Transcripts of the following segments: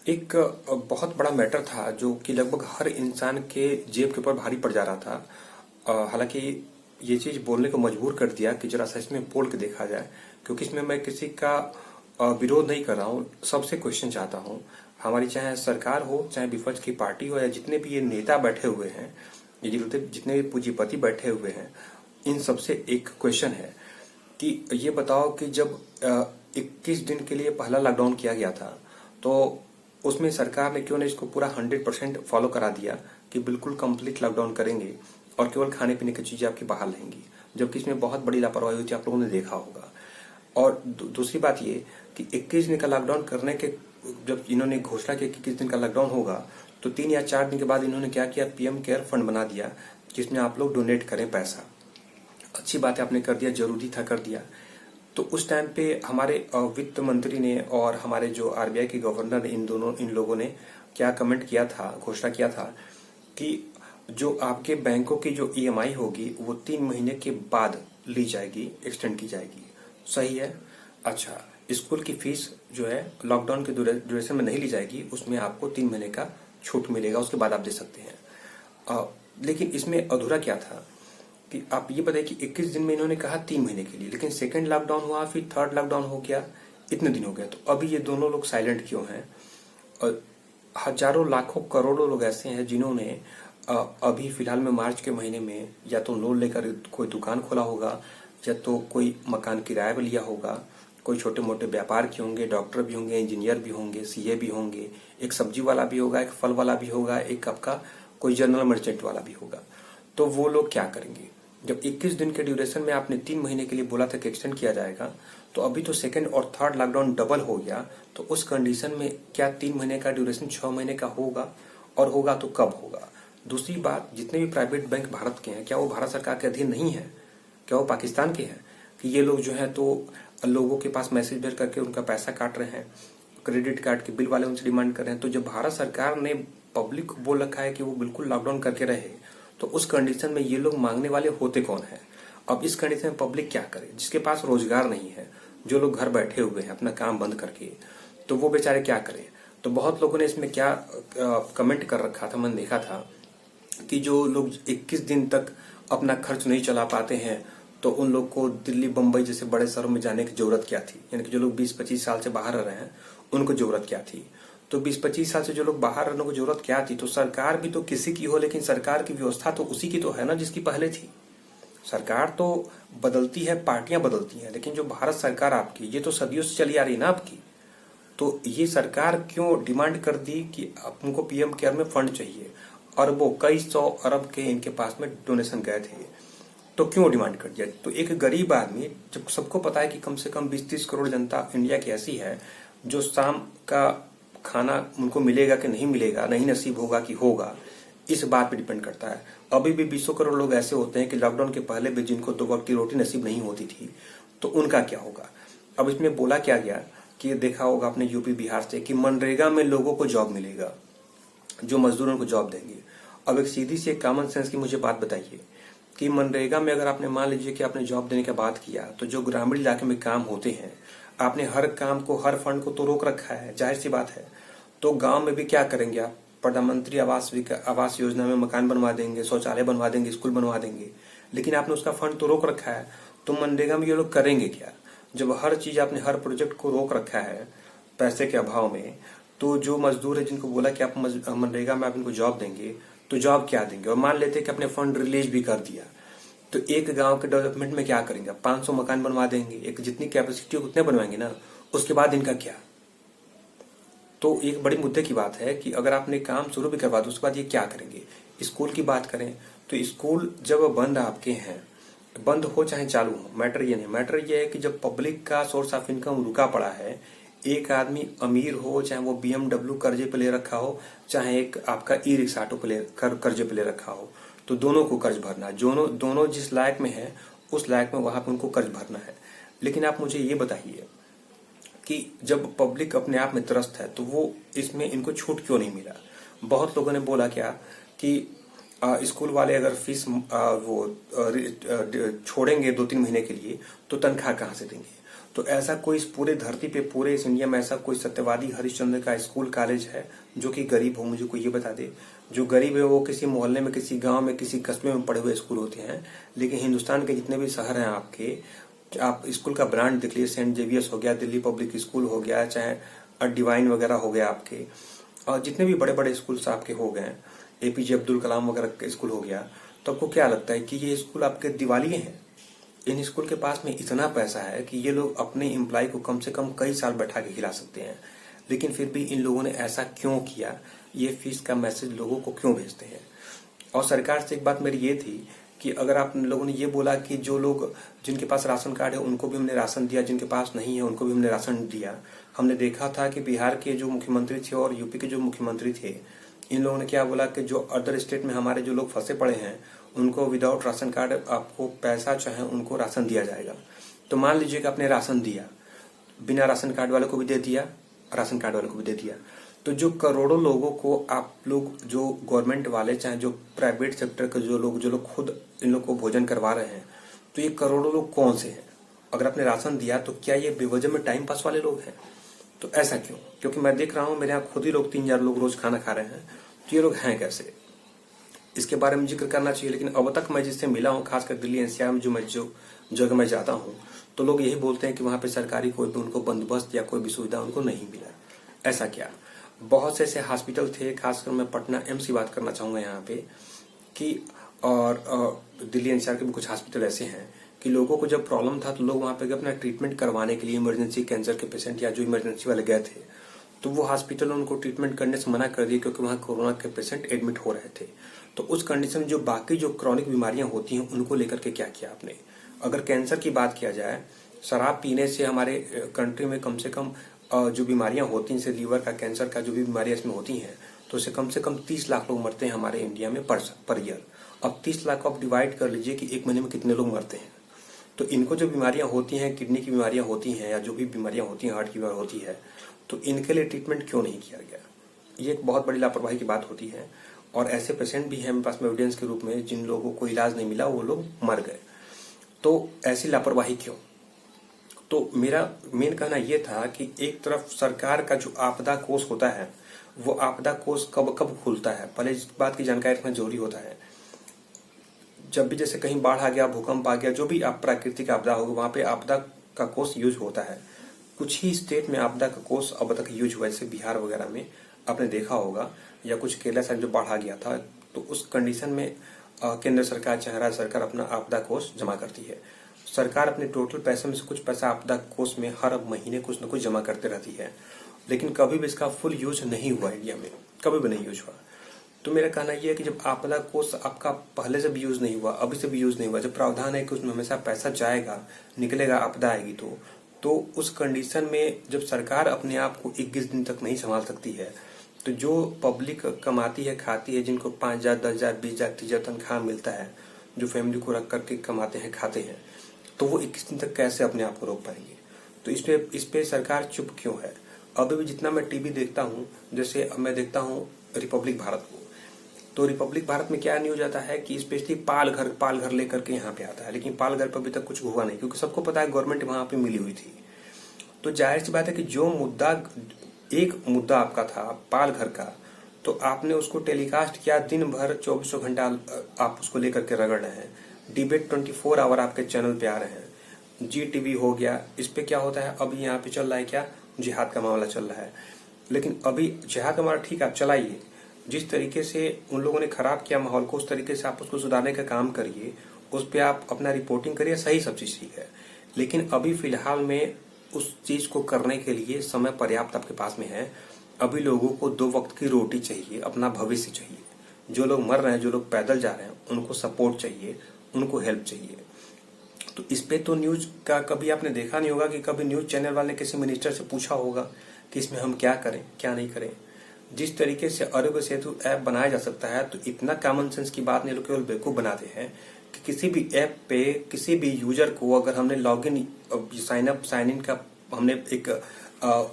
एक बहुत बड़ा मैटर था जो कि लगभग हर इंसान के जेब के ऊपर भारी पड़ जा रहा था। हालांकि ये चीज बोलने को मजबूर कर दिया कि जरा सा इसमें बोल के देखा जाए, क्योंकि इसमें मैं किसी का विरोध नहीं कर रहा हूँ, सबसे क्वेश्चन चाहता हूँ। हमारी चाहे सरकार हो, चाहे विपक्ष की पार्टी हो, या जितने भी ये नेता बैठे हुए हैं, ये जितने भी पूंजीपति बैठे हुए हैं, इन सबसे एक क्वेश्चन है कि ये बताओ कि जब 21 दिन के लिए पहला लॉकडाउन किया गया था, तो उसमें सरकार ने क्यों नहीं इसको पूरा 100% फॉलो करा दिया कि बिल्कुल कंप्लीट लॉकडाउन करेंगे और केवल खाने पीने की चीजें आपकी बाहर रहेंगी, जबकि इसमें बहुत बड़ी लापरवाही हुई थी, आप लोगों ने देखा होगा। और दूसरी बात ये कि 21 दिन का लॉकडाउन करने के जब इन्होंने घोषणा की कि 21 दिन का लॉकडाउन होगा, तो 3 या 4 दिन के बाद इन्होंने क्या किया, पीएम केयर फंड बना दिया जिसमें आप लोग डोनेट करें पैसा। अच्छी बात है, आपने कर दिया, जरूरी था, कर दिया। तो उस टाइम पे हमारे वित्त मंत्री ने और हमारे जो आरबीआई के गवर्नर, इन लोगों ने क्या कमेंट किया था, घोषणा किया था कि जो आपके बैंकों की जो ईएमआई होगी वो 3 महीने के बाद ली जाएगी, एक्सटेंड की जाएगी। सही है। अच्छा, स्कूल की फीस जो है लॉकडाउन के ड्यूरेशन में नहीं ली जाएगी, उसमें आपको 3 महीने का छूट मिलेगा, उसके बाद आप दे सकते हैं। लेकिन इसमें अधूरा क्या था कि आप ये बताइए कि 21 दिन में इन्होंने कहा 3 महीने के लिए, लेकिन सेकंड लॉकडाउन हुआ, फिर थर्ड लॉकडाउन हो गया, इतने दिन हो गया, तो अभी ये दोनों लोग साइलेंट क्यों हैं? और हजारों लाखों करोड़ों लोग ऐसे हैं जिन्होंने अभी फिलहाल में मार्च के महीने में या तो लोन लेकर कोई दुकान खोला होगा, या तो कोई मकान किराए पर लिया होगा, कोई छोटे मोटे व्यापार के होंगे, डॉक्टर भी होंगे, इंजीनियर भी होंगे, सीए भी होंगे, एक सब्जी वाला भी होगा, एक फल वाला भी होगा, एक आपका कोई जनरल मर्चेंट वाला भी होगा। तो वो लोग क्या करेंगे? जब 21 दिन के ड्यूरेशन में आपने 3 महीने के लिए बोला था कि एक्सटेंड किया जाएगा, तो अभी तो सेकंड और थर्ड लॉकडाउन डबल हो गया, तो उस कंडीशन में क्या 3 महीने का ड्यूरेशन 6 महीने का होगा? और होगा तो कब होगा? दूसरी बात, जितने भी प्राइवेट बैंक भारत के हैं, क्या वो भारत सरकार के अधीन नहीं है? क्या वो पाकिस्तान के हैं कि ये लोग जो है तो लोगों के पास मैसेज भेज करके उनका पैसा काट रहे हैं, क्रेडिट कार्ड के बिल वाले उनसे डिमांड कर रहे हैं? तो जब भारत सरकार ने पब्लिक को बोल रखा है कि वो बिल्कुल लॉकडाउन करके रहे, तो उस कंडीशन में ये लोग मांगने वाले होते कौन है? अब इस कंडीशन में पब्लिक क्या करे? जिसके पास रोजगार नहीं है, जो लोग घर बैठे हुए हैं अपना काम बंद करके, तो वो बेचारे क्या करें? तो बहुत लोगों ने इसमें क्या कमेंट कर रखा था, मैंने देखा था कि जो लोग 21 दिन तक अपना खर्च नहीं चला पाते हैं, तो उन लोग को दिल्ली बंबई जैसे बड़े शहरों में जाने की जरूरत क्या थी? यानी कि जो लोग 20-25 साल से बाहर रह रहे हैं, उनको जरूरत क्या थी? तो 20-25 साल से जो लोग बाहर रहने को जरूरत क्या थी? तो सरकार भी तो किसी की हो, लेकिन सरकार की व्यवस्था तो उसी की तो है ना जिसकी पहले थी। सरकार तो बदलती है, पार्टियां बदलती हैं, लेकिन जो भारत सरकार आपकी, ये तो सदियों से चली आ रही ना आपकी। तो ये सरकार क्यों डिमांड कर दी कि उनको पीएम केयर में फंड चाहिए? अरबों, कई 100 अरब के इनके पास में डोनेशन गए थे, तो क्यों डिमांड कर दिया? तो एक गरीब आदमी, जब सबको पता है कि कम से कम 20-30 करोड़ जनता इंडिया की ऐसी है जो शाम का खाना उनको मिलेगा कि नहीं मिलेगा, नहीं नसीब होगा कि होगा, इस बात पे डिपेंड करता है। अभी भी 20 करोड़ लोग ऐसे होते हैं कि लॉकडाउन के पहले भी जिनको 2 वक्त की रोटी नसीब नहीं होती थी, तो उनका क्या होगा? अब इसमें बोला क्या गया कि देखा होगा आपने यूपी बिहार से कि मनरेगा में लोगों को जॉब मिलेगा, जो मजदूरों को जॉब देंगे। अब एक सीधी सी कॉमन सेंस की मुझे बात बताइए कि मनरेगा में अगर आपने मान लीजिए कि आपने जॉब देने की बात किया, तो जो ग्रामीण इलाके में काम होते हैं, आपने हर काम को, हर फंड को तो रोक रखा है, जाहिर सी बात है। तो गांव में भी क्या करेंगे आप? प्रधानमंत्री आवास योजना में मकान बनवा देंगे, शौचालय बनवा देंगे, स्कूल बनवा देंगे, लेकिन आपने उसका फंड तो रोक रखा है। तो मनरेगा में ये लोग करेंगे क्या? जब हर चीज आपने, हर प्रोजेक्ट को रोक रखा है पैसे के अभाव में, तो जो मजदूर है जिनको बोला कि आप मनरेगा में आप इनको जॉब देंगे, तो जॉब क्या देंगे? और मान लेते कि आपने फंड रिलीज भी कर दिया, तो एक गांव के डेवलपमेंट में क्या करेंगे? 500 मकान बनवा देंगे, एक जितनी कैपेसिटी उतने बनवाएंगे ना, उसके बाद इनका क्या? तो एक बड़ी मुद्दे की बात है कि अगर आपने काम शुरू भी करवा दो, उसके बाद ये क्या करेंगे? स्कूल की बात करें तो स्कूल जब बंद आपके हैं, बंद हो चाहे चालू हो, मैटर ये नहीं, मैटर ये है कि जब पब्लिक का सोर्स ऑफ इनकम रुका पड़ा है, एक आदमी अमीर हो, चाहे वो BMW कर्जे पे ले रखा हो, चाहे एक आपका ई रिक्शा ऑटो पे कर्जे पे ले रखा हो, तो दोनों को कर्ज भरना है। दोनों जिस लायक में है, उस लायक में वहां पे उनको कर्ज भरना है। लेकिन आप मुझे ये बताइए कि जब पब्लिक अपने आप में त्रस्त है, तो वो इसमें इनको छूट क्यों नहीं मिला? बहुत लोगों ने बोला क्या कि स्कूल वाले अगर फीस छोड़ेंगे 2-3 महीने के लिए, तो तनख्वाह कहां से देंगे? तो ऐसा कोई इस पूरे धरती पे, पूरे इस इंडिया में ऐसा कोई सत्यवादी हरिश्चंद्र का स्कूल कॉलेज है जो कि गरीब हो? मुझे कोई ये बता दे। जो गरीब है वो किसी मोहल्ले में, किसी गांव में, किसी कस्बे में पड़े हुए स्कूल होते हैं। लेकिन हिंदुस्तान के जितने भी शहर हैं आपके, आप स्कूल का ब्रांड देख लीजिए, सेंट जेवियर्स हो गया, दिल्ली पब्लिक स्कूल हो गया, चाहे डिवाइन वगैरह हो गया आपके, और जितने भी बड़े बड़े स्कूल्स आपके हो गए, एपीजे अब्दुल कलाम वगैरह का स्कूल हो गया, तो आपको क्या लगता है कि ये स्कूल आपके दिवालिये हैं? इन स्कूल के पास में इतना पैसा है कि ये लोग अपने एम्प्लॉय को कम से कम कई साल बैठा के खिला सकते हैं। लेकिन फिर भी इन लोगों ने ऐसा क्यों किया? ये फीस का मैसेज लोगों को क्यों भेजते हैं? और सरकार से एक बात मेरी ये थी कि अगर आप लोगों ने ये बोला कि जो लोग, जिनके पास राशन कार्ड है उनको भी हमने राशन दिया, जिनके पास नहीं है उनको भी हमने राशन दिया। हमने देखा था कि बिहार के जो मुख्यमंत्री थे और यूपी के जो मुख्यमंत्री थे, इन लोगों ने क्या बोला कि जो अदर स्टेट में हमारे जो लोग फंसे पड़े हैं उनको विदाउट राशन कार्ड आपको पैसा चाहे उनको राशन दिया जाएगा। तो मान लीजिए कि आपने राशन दिया, बिना राशन कार्ड वाले को भी दे दिया, राशन कार्ड वाले को भी दे दिया, तो जो करोड़ों लोगों को आप लोग, जो गवर्नमेंट वाले चाहे जो प्राइवेट सेक्टर के जो लोग खुद इन लोग को भोजन करवा रहे हैं, तो ये करोड़ों लोग कौन से हैं? अगर आपने राशन दिया तो क्या ये बेवजह में टाइम पास वाले लोग हैं? तो ऐसा क्यों? क्योंकि मैं देख रहा हूं मेरे यहाँ खुद ही लोग 3,000 लोग रोज खाना खा रहे हैं, तो ये लोग हैं कैसे? इसके बारे में जिक्र करना चाहिए। लेकिन अब तक मैं जिससे मिला हूँ, खासकर दिल्ली एनसीआर में जो जगह मैं जाता हूँ, तो लोग यही बोलते हैं कि वहां पे सरकारी कोई भी उनको बंदोबस्त या कोई भी सुविधा उनको नहीं मिला। ऐसा क्या? बहुत से ऐसे हॉस्पिटल थे, खासकर मैं पटना एम्स की बात करना चाहूंगा यहाँ पे, कि और दिल्ली एनसीआर के भी कुछ हॉस्पिटल ऐसे हैं कि लोगों को जब प्रॉब्लम था तो लोग वहां पे अपना ट्रीटमेंट करवाने के लिए, इमरजेंसी कैंसर के पेशेंट या जो इमरजेंसी वाले गए थे, तो वो हॉस्पिटल उनको ट्रीटमेंट करने से मना कर दिया क्योंकि वहां कोरोना के पेशेंट एडमिट हो रहे थे। तो उस कंडीशन में जो बाकी जो क्रॉनिक बीमारियां होती हैं उनको लेकर के क्या किया आपने? अगर कैंसर की बात किया जाए, शराब पीने से हमारे कंट्री में कम से कम जो बीमारियां होती हैं, जैसे लीवर का कैंसर का जो भी बीमारियां इसमें होती हैं, तो उससे कम से कम 30 लाख लोग मरते हैं हमारे इंडिया में पर ईयर। अब 30 लाख को आप डिवाइड कर लीजिए कि एक महीने में कितने लोग मरते हैं। तो इनको जो बीमारियां होती हैं, किडनी की बीमारियां होती हैं या जो भी बीमारियां होती हैं, हार्ट की बीमारी होती है, तो इनके लिए ट्रीटमेंट क्यों नहीं किया गया? ये एक बहुत बड़ी लापरवाही की बात होती है। और ऐसे पेशेंट भी हैं मेरे पास में एविडेंस के रूप में, जिन लोगों को इलाज नहीं मिला वो लोग मर गए। तो ऐसी लापरवाही क्यों? तो मेरा मेन कहना यह था कि एक तरफ सरकार का जो आपदा कोष होता है, वो आपदा कोष कब कब खुलता है, पहले इस बात की जानकारी रखना जरूरी होता है। जब भी जैसे कहीं बाढ़ आ गया, भूकंप आ गया, जो भी आप प्राकृतिक आपदा होगी, वहां पे आपदा का कोष यूज होता है। कुछ ही स्टेट में आपदा का कोष अब तक यूज हुआ, जैसे बिहार वगैरह में आपने देखा होगा, या कुछ केरला साइड जो बाढ़ आ गया था, तो उस कंडीशन में केंद्र सरकार चाहे राज्य सरकार अपना आपदा कोष जमा करती है। सरकार अपने टोटल पैसे में से कुछ पैसा आपदा कोष में हर महीने कुछ न कुछ जमा करते रहती है, लेकिन कभी भी इसका फुल यूज नहीं हुआ इंडिया में, कभी भी नहीं यूज हुआ। तो मेरा कहना यह है कि जब आपदा कोष आपका पहले से भी यूज नहीं हुआ, अभी से भी यूज नहीं हुआ, जब प्रावधान है कि उसमें हमेशा पैसा जाएगा, निकलेगा, आपदा आएगी, तो उस कंडीशन में जब सरकार अपने आप को 21 दिन तक नहीं संभाल सकती है, तो जो पब्लिक कमाती है, खाती है, जिनको 5,000, 10,000, 20,000, 30,000 तनख्वाह मिलता है, जो फैमिली को रख करके कमाते हैं, खाते हैं, तो वो 21 दिन तक कैसे अपने आप को रोक पाएंगे? तो इस पे सरकार चुप क्यों है? अभी भी जितना मैं टीवी देखता हूँ, जैसे अब मैं देखता हूँ रिपब्लिक भारत को, तो रिपब्लिक भारत में क्या न्यूज आता है कि स्पेशली पाल घर लेकर के यहाँ पे आता है, लेकिन पाल घर पर अभी तक कुछ हुआ नहीं, क्योंकि सबको पता है गवर्नमेंट वहां पे मिली हुई थी। तो जाहिर सी बात है कि जो एक मुद्दा आपका था पाल घर का, तो आपने उसको टेलीकास्ट किया दिन भर, 24 घंटा आप उसको लेकर के रगड़ रहे हैं। डिबेट 24 आवर आपके चैनल पे आ रहे हैं, जी टीवी हो गया, इस पे क्या होता है, अभी यहाँ पे चल रहा है क्या, जिहाद का मामला चल रहा है। लेकिन अभी जिहाद का मामला ठीक है, आप चलाइए, जिस तरीके से उन लोगों ने खराब किया माहौल को, उस तरीके से आप उसको सुधारने का काम करिए, उस पर आप अपना रिपोर्टिंग करिए, सही सब चीज ठीक है। लेकिन अभी फिलहाल में उस चीज को करने के लिए समय पर्याप्त आपके पास में है। अभी लोगों को 2 वक्त की रोटी चाहिए, अपना भविष्य चाहिए। जो लोग मर रहे हैं, जो लोग पैदल जा रहे हैं, उनको सपोर्ट चाहिए, उनको हेल्प चाहिए। तो इस पे तो न्यूज का कभी आपने देखा नहीं होगा कि कभी न्यूज चैनल वाले ने किसी मिनिस्टर से पूछा होगा कि इसमें हम क्या करें, क्या नहीं करें। जिस तरीके से आरोग्य सेतु ऐप बनाया जा सकता है, तो इतना कॉमन सेंस की बात नहीं, लोग केवल बेवकूफ बनाते हैं कि किसी भी ऐप पे किसी भी यूजर को अगर हमने लॉग इन, साइन इन का हमने एक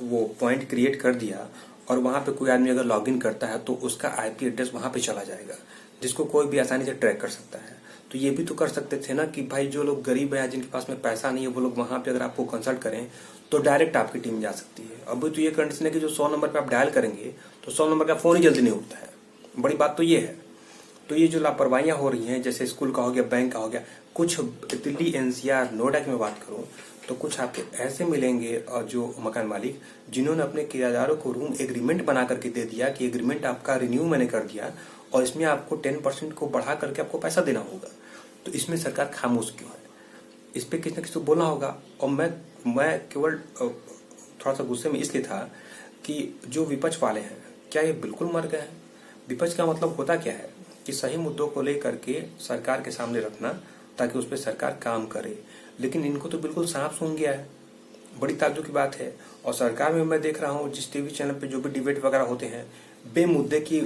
वो पॉइंट क्रिएट कर दिया, और वहां पे कोई आदमी अगर लॉग इन करता है तो उसका आईपी एड्रेस वहां पे चला जाएगा, जिसको कोई भी आसानी से ट्रैक कर सकता है। तो ये भी तो कर सकते थे ना कि भाई जो लोग गरीब है, जिनके पास में पैसा नहीं है, वो लोग वहां पे अगर आपको कंसल्ट करें तो डायरेक्ट आपकी टीम जा सकती है। अभी तो ये कंडीशन है कि जो 100 नंबर पे आप डायल करेंगे तो 100 नंबर का फोन ही जल्दी नहीं उठता है। बड़ी बात तो ये है। तो ये जो लापरवाहियां हो रही हैं, जैसे स्कूल का हो गया, बैंक का हो गया, कुछ दिल्ली एनसीआर नोएडा की मैं बात करूं तो कुछ आपके ऐसे मिलेंगे और जो मकान मालिक जिन्होंने अपने किराएदारों को रूम एग्रीमेंट बना करके दे दिया कि एग्रीमेंट आपका रिन्यू मैंने कर दिया और इसमें आपको 10% को बढ़ा करके आपको पैसा देना होगा। तो इसमें सरकार खामोश क्यों है? इस पे किसी न किसी को बोलना होगा। और मैं केवल थोड़ा सा गुस्से में इसलिए था कि जो विपक्ष वाले हैं, क्या ये बिल्कुल मर गए हैं? विपक्ष का मतलब होता क्या है कि सही मुद्दों को लेकर के सरकार के सामने रखना ताकि उस पर सरकार काम करे, लेकिन इनको तो बिल्कुल सांप सूंघ गया है। बड़ी ताज्जुब की बात है। और सरकार में मैं देख रहा हूँ जिस टीवी चैनल पे जो भी डिबेट वगैरह होते हैं, बेमुद्दे की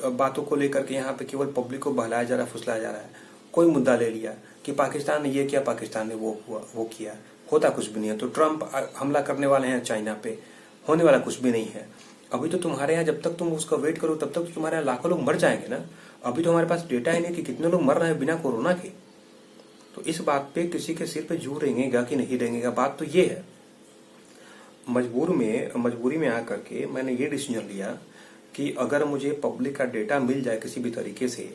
बातों को लेकर के यहाँ पे केवल पब्लिक को बहलाया जा रहा है, फुसलाया जा रहा है। कोई मुद्दा ले लिया कि पाकिस्तान ने ये किया, पाकिस्तान ने वो किया, होता कुछ भी नहीं है। तो ट्रंप हमला करने वाले हैं चाइना पे, होने वाला कुछ भी नहीं है। अभी तो तुम्हारे यहाँ जब तक तुम उसका वेट करो तब तक तुम्हारे यहाँ लाखों लोग मर जाएंगे ना। अभी तो हमारे पास डेटा ही नहीं कि कितने लोग मर रहे हैं बिना कोरोना के। तो इस बात पे किसी के सिर पे जू रहेंगा कि नहीं रहेंगा, बात तो ये है। मजबूरी में आकर के मैंने ये डिसीजन लिया कि अगर मुझे पब्लिक का डेटा मिल जाए किसी भी तरीके से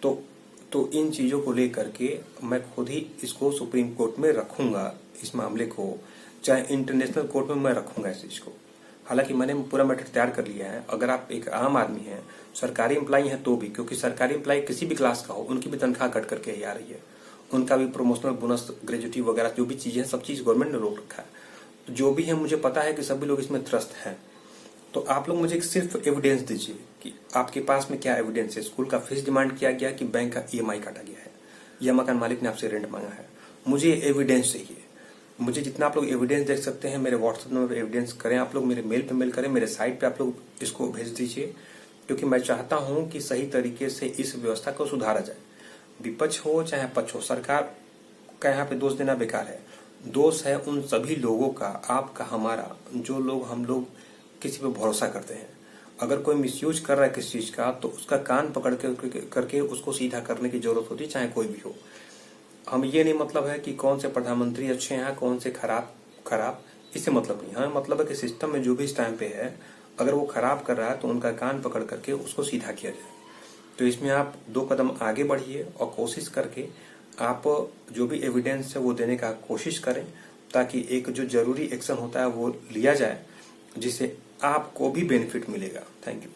तो इन चीजों को लेकर के मैं खुद ही इसको सुप्रीम कोर्ट में रखूंगा, इस मामले को, चाहे इंटरनेशनल कोर्ट में मैं रखूंगा इस चीज को। हालांकि मैंने पूरा मैटर तैयार कर लिया है। अगर आप एक आम आदमी हैं, सरकारी एम्प्लॉई हैं तो भी, क्योंकि सरकारी एम्प्लॉई किसी भी क्लास का हो उनकी भी तनख्वाह कट करके ही आ रही है, उनका भी प्रमोशनल बोनस, ग्रेजुटी वगैरह जो भी चीजें, सब चीज गवर्नमेंट ने रोक रखा है। तो जो भी है मुझे पता है कि सभी लोग इसमें त्रस्त हैं। तो आप लोग मुझे सिर्फ एविडेंस दीजिए कि आपके पास में क्या एविडेंस है। स्कूल का फीस डिमांड किया गया कि बैंक का ईएमआई काटा गया है या मकान मालिक ने आपसे रेंट मांगा है, मुझे एविडेंस चाहिए। मुझे जितना आप लोग एविडेंस देख सकते हैं मेरे व्हाट्सएप नंबर पर एविडेंस करें, आप लोग मेरे मेल पे मेल करें, मेरे साइट पे आप लोग इसको भेज दीजिए, क्योंकि मैं चाहता हूं कि सही तरीके से इस व्यवस्था को सुधारा जाए। विपक्ष हो चाहे पक्ष हो, सरकार का यहाँ पे दोष देना बेकार है। दोष है उन सभी लोगों का, आपका, हमारा, जो लोग हम लोग किसी पे भरोसा करते हैं। अगर कोई मिसयूज कर रहा है किसी चीज का तो उसका कान पकड़ करके उसको सीधा करने की जरूरत होती है, चाहे कोई भी हो। हम ये नहीं मतलब है कि कौन से प्रधानमंत्री अच्छे हैं कौन से खराब, इससे मतलब नहीं। हमें मतलब है कि सिस्टम में जो भी इस टाइम पे है अगर वो खराब कर रहा है तो उनका कान पकड़ करके उसको सीधा किया जाए। तो इसमें आप 2 कदम आगे बढ़िए और कोशिश करके आप जो भी एविडेंस है वो देने का कोशिश करें, ताकि एक जो जरूरी एक्शन होता है वो लिया जाए, जिससे आपको भी बेनिफिट मिलेगा। Thank you.